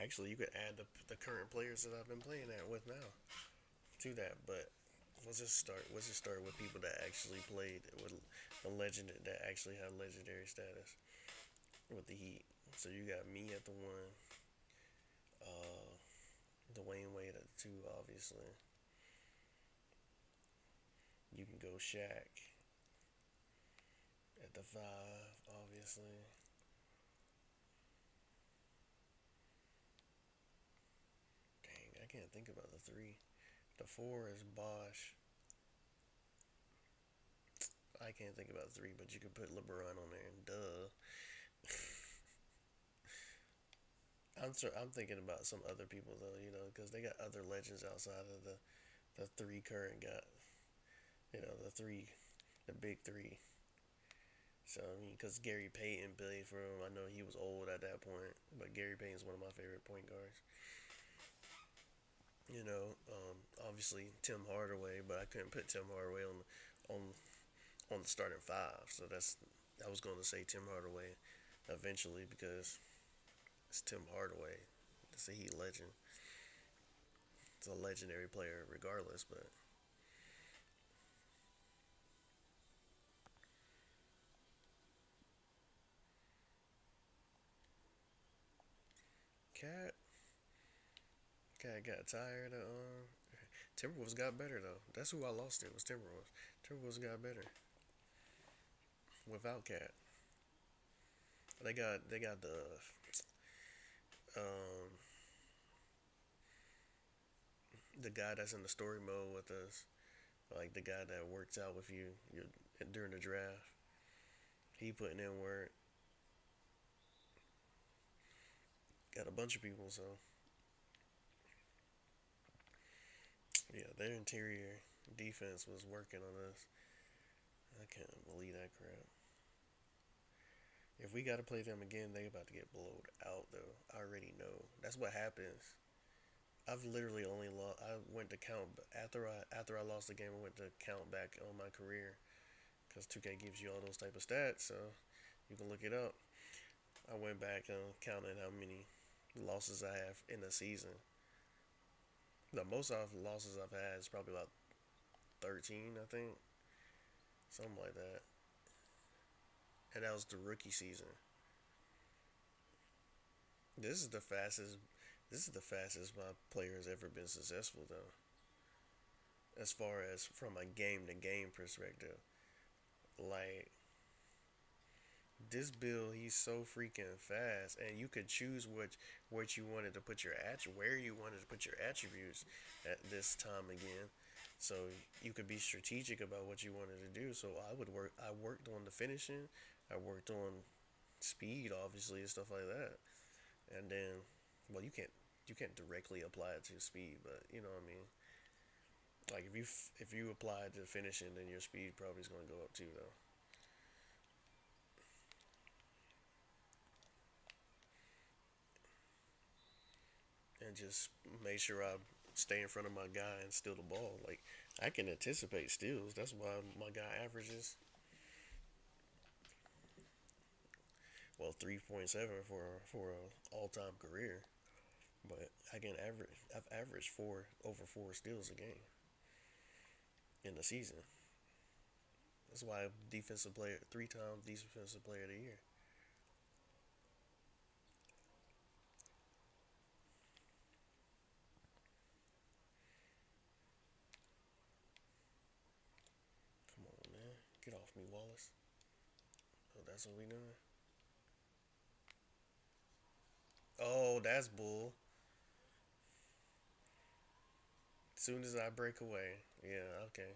Actually, you could add the current players that I've been playing at with now to that. But let's just start with people that actually played with a legend that actually had legendary status with the Heat. So you got me at the one, uh, Dwayne Wade at the two, obviously. You can go Shaq at the five, obviously. Dang, I can't think about the three. The four is Bosch. I can't think about three, but you could put LeBron on there. Duh. I'm thinking about some other people though, because they got other legends outside of the three current got, the three, the big three. So I mean, because Gary Payton played for him, I know he was old at that point, but Gary Payton's one of my favorite point guards. Obviously Tim Hardaway, but I couldn't put Tim Hardaway on on the starting five. So I was going to say Tim Hardaway eventually because it's Tim Hardaway. It's a Heat legend. It's a legendary player regardless, but Cat Cat got tired of Timberwolves got better though. That's who I lost it was Timberwolves. Timberwolves got better without Cat. They got um the guy that's in the story mode with us, like the guy that works out with you during the draft. He putting in work. Got a bunch of people, so yeah, their interior defense was working on us. I can't believe that crap. If we got to play them again, they about to get blowed out though. I already know. That's what happens. I've literally only lost. I went to count after I lost the game. I went to count back on my career because 2K gives you all those type of stats, so you can look it up. I went back and counted how many losses I have in the season. The most losses I've had is probably about 13, I think, something like that. And that was the rookie season. This is the fastest. This is the fastest my player has ever been successful, though. As far as from a game to game perspective, like this build, he's so freaking fast, and you could choose what you wanted to put your where you wanted to put your attributes at this time again. So you could be strategic about what you wanted to do. So I would work. I worked on the finishing. I worked on speed, obviously, and stuff like that. And then, well, you can't directly apply it to speed, but you know what I mean. Like if you apply it to finishing, then your speed probably is going to go up too, though. And just make sure I stay in front of my guy and steal the ball. Like I can anticipate steals. That's why my guy averages 3.7 for a all time career. But I can average. I've averaged over four steals a game in the season. That's why defensive player 3 times defensive player of the year. Come on, man, get off me, Wallace. Oh, that's what we doing. Oh, that's bull. As soon as I break away, yeah, okay.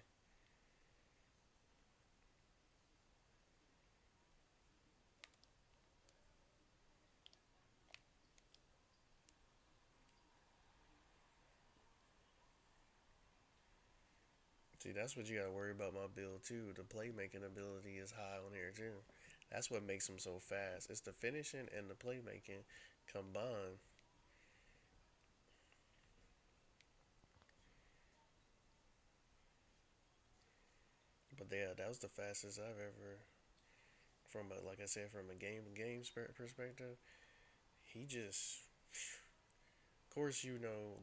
See, that's what you gotta worry about my build too. The playmaking ability is high on here too. That's what makes him so fast. It's the finishing and the playmaking combined. But yeah, that was the fastest I've ever, from a, like I said, from a game perspective. He just, of course,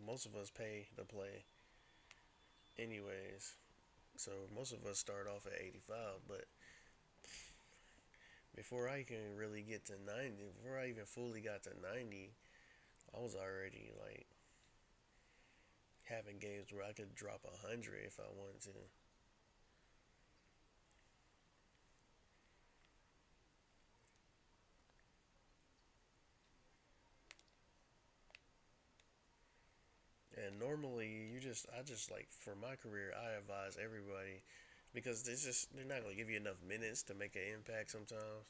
most of us pay to play, anyways. So most of us start off at 85, but before I can really get to 90, before I even fully got to 90, I was already like having games where I could drop 100 if I wanted to. And normally, I just like for my career, I advise everybody because they're not gonna give you enough minutes to make an impact. Sometimes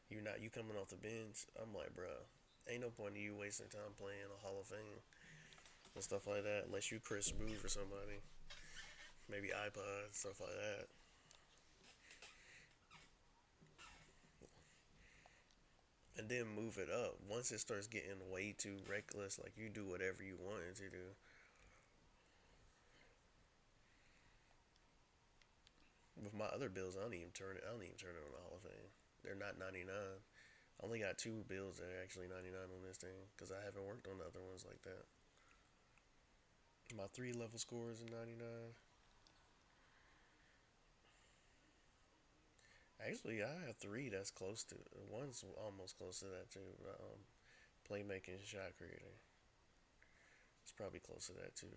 you coming off the bench. I'm like, bro, ain't no point in you wasting time playing a Hall of Fame and stuff like that unless you Chris Smooth or somebody, maybe iPod stuff like that. And then move it up. Once it starts getting way too reckless, like you do whatever you wanted to do. With my other bills, I don't even turn it. I don't even turn it on the Hall of Fame. They're not 99. I only got two bills that are actually 99 on this thing because I haven't worked on the other ones like that. My three level scores in 99. Actually, I have three that's close to. One's almost close to that too. Playmaking shot creator. It's probably close to that too.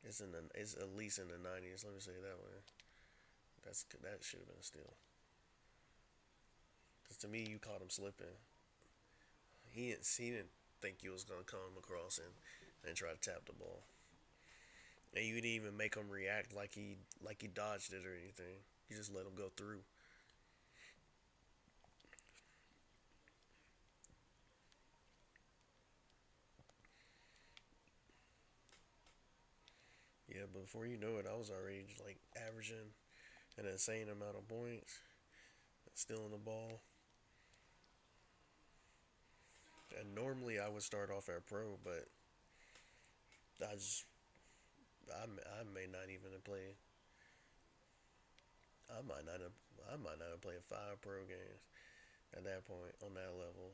It's at least in the 90s. Let me say that way. That should have been a steal. Because to me, you caught him slipping. He didn't think you was gonna come across and try to tap the ball. And you didn't even make him react like he dodged it or anything. You just let him go through. Yeah, but before you know it, I was already like averaging an insane amount of points, stealing the ball. And normally I would start off at pro, but I just I may not even play. I might not have I might not have played 5 pro games at that point on that level.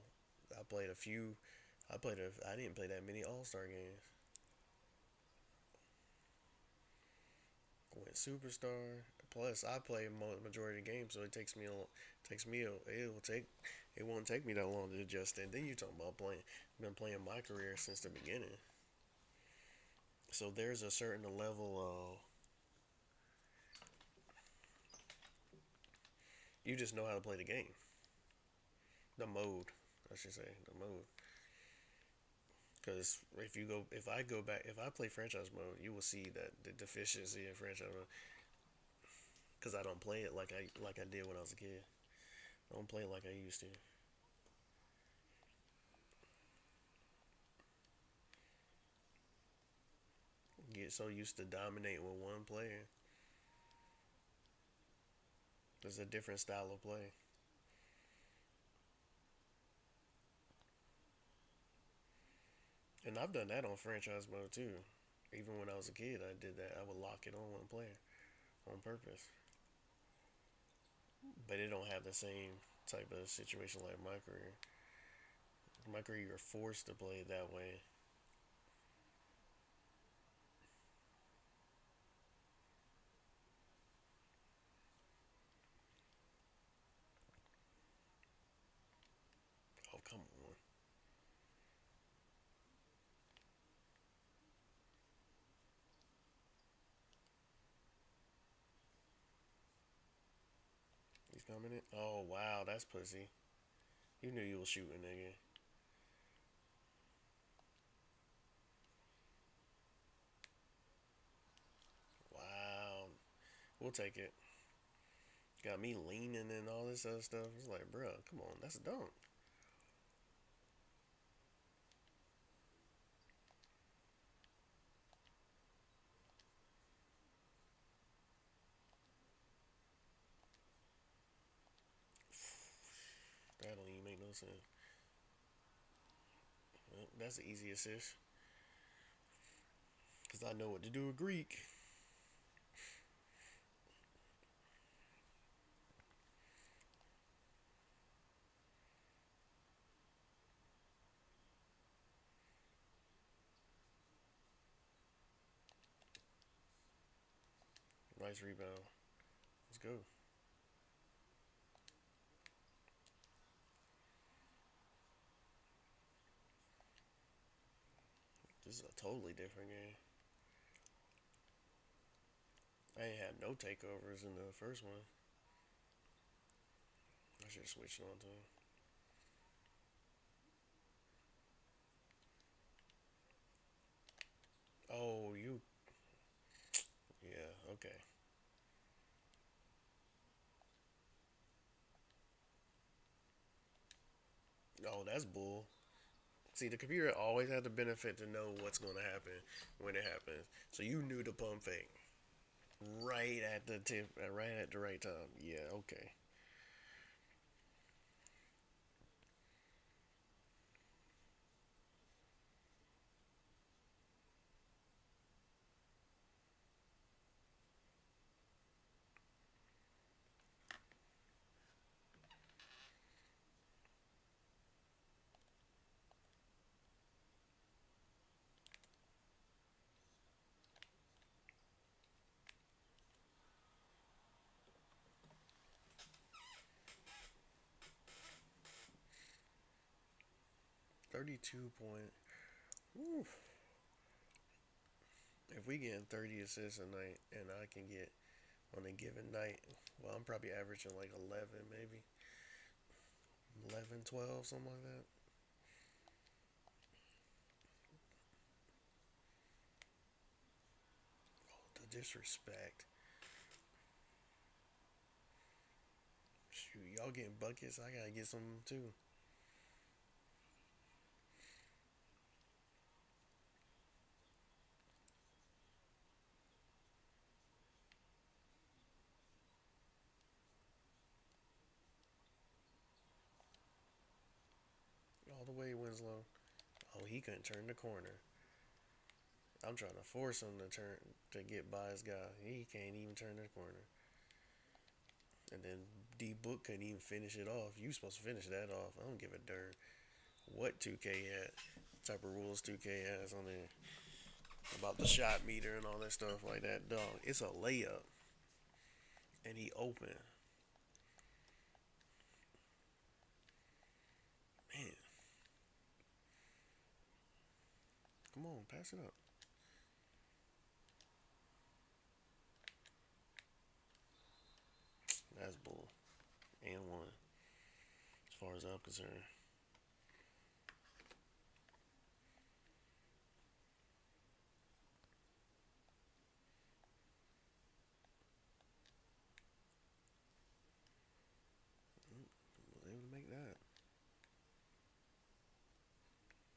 I played a few. I didn't play that many All Star games. Went superstar. Plus, I play majority of the game, so it takes me a takes me a it will take it won't take me that long to adjust. And then you talking about playing. I've been playing my career since the beginning. So there's a certain level of you just know how to play the game. The mode, I should say, the mode. Because if I go back, if I play franchise mode, you will see that the deficiency in franchise mode. Because I don't play it like I did when I was a kid. I don't play it like I used to. Get so used to dominating with one player. There's a different style of play. And I've done that on franchise mode too. Even when I was a kid, I did that. I would lock it on one player on purpose. But it don't have the same type of situation like my career. My career, you're forced to play it that way. Oh, come on. He's coming in. Oh, wow. That's pussy. You knew you was shooting, nigga. Wow. We'll take it. Got me leaning and all this other stuff. It's like, bro, come on. That's a dunk. That don't even make no sense. Well, that's an easy assist. Because I know what to do with Greek. Nice rebound. Let's go. This is a totally different game. I ain't had no takeovers in the first one. I should have switched on to him. Oh, you. Yeah, okay. Oh, that's bull. See, the computer always had the benefit to know what's going to happen when it happens. So you knew the pump fake right at the tip, right at the right time. Yeah, okay. 32 point. Oof. If we get 30 assists a night and I can get on a given night, well, I'm probably averaging like 11, maybe 11, 12, something like that. The disrespect. Shoot, y'all getting buckets. I gotta get some too. All the way, Winslow. Oh, he couldn't turn the corner. I'm trying to force him to get by his guy. He can't even turn the corner. And then D Book couldn't even finish it off. You supposed to finish that off. I don't give a dirt what 2K had, type of rules 2K has on there about the shot meter and all that stuff like that. Dog, it's a layup, and he open. Man, come on, pass it up. That's bull. And one, as far as I'm concerned.